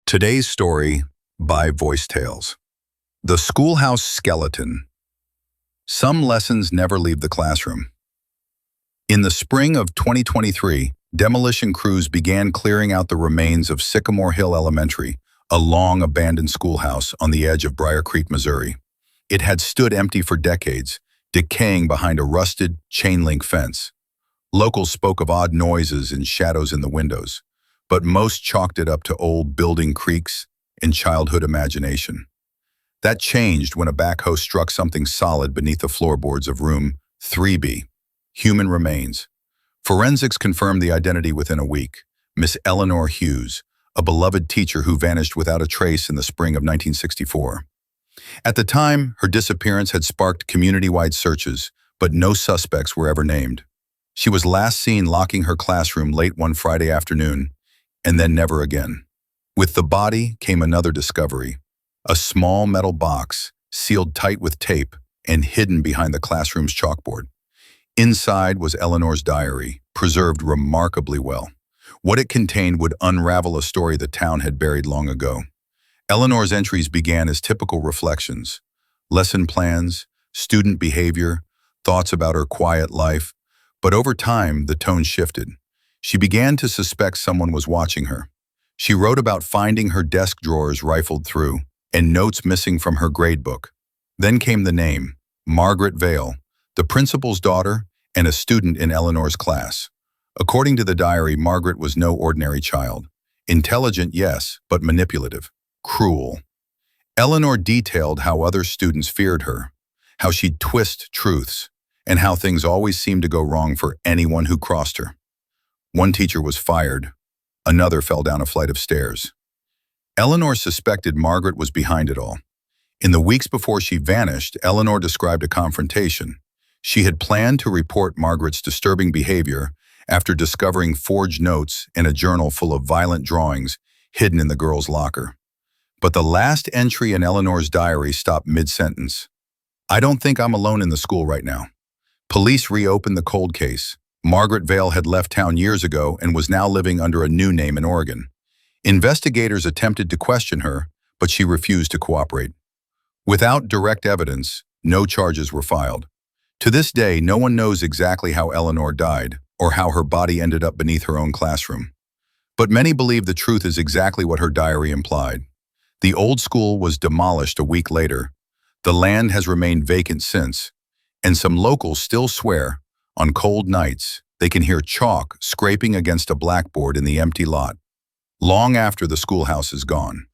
Today's story by Voice Tales. The Schoolhouse Skeleton. Some lessons never leave the classroom. In the spring of 2023, demolition crews began clearing out the remains of Sycamore Hill Elementary, a long abandoned schoolhouse on the edge of Briar Creek, Missouri. It had stood empty for decades, decaying behind a rusted chain-link fence. Locals spoke of odd noises and shadows in the windows, but most chalked it up to old building creaks and childhood imagination. That changed when a backhoe struck something solid beneath the floorboards of room 3B, human remains. Forensics confirmed the identity within a week: Miss Eleanor Hughes, a beloved teacher who vanished without a trace in the spring of 1964. At the time, her disappearance had sparked community-wide searches, but no suspects were ever named. She was last seen locking her classroom late one Friday afternoon, and then never again. With the body came another discovery: a small metal box sealed tight with tape and hidden behind the classroom's chalkboard. Inside was Eleanor's diary, preserved remarkably well. What it contained would unravel a story the town had buried long ago. Eleanor's entries began as typical reflections: lesson plans, student behavior, thoughts about her quiet life. But over time, the tone shifted. She began to suspect someone was watching her. She wrote about finding her desk drawers rifled through and notes missing from her gradebook. Then came the name: Margaret Vale, the principal's daughter and a student in Eleanor's class. According to the diary, Margaret was no ordinary child. Intelligent, yes, but manipulative, cruel. Eleanor detailed how other students feared her, how she'd twist truths, and how things always seemed to go wrong for anyone who crossed her. One teacher was fired. Another fell down a flight of stairs. Eleanor suspected Margaret was behind it all. In the weeks before she vanished, Eleanor described a confrontation. She had planned to report Margaret's disturbing behavior after discovering forged notes in a journal full of violent drawings hidden in the girl's locker. But the last entry in Eleanor's diary stopped mid-sentence. "I don't think I'm alone in the school right now." Police reopened the cold case. Margaret Vale had left town years ago and was now living under a new name in Oregon. Investigators attempted to question her, but she refused to cooperate. Without direct evidence, no charges were filed. To this day, no one knows exactly how Eleanor died or how her body ended up beneath her own classroom. But many believe the truth is exactly what her diary implied. The old school was demolished a week later. The land has remained vacant since, and some locals still swear on cold nights they can hear chalk scraping against a blackboard in the empty lot, long after the schoolhouse is gone.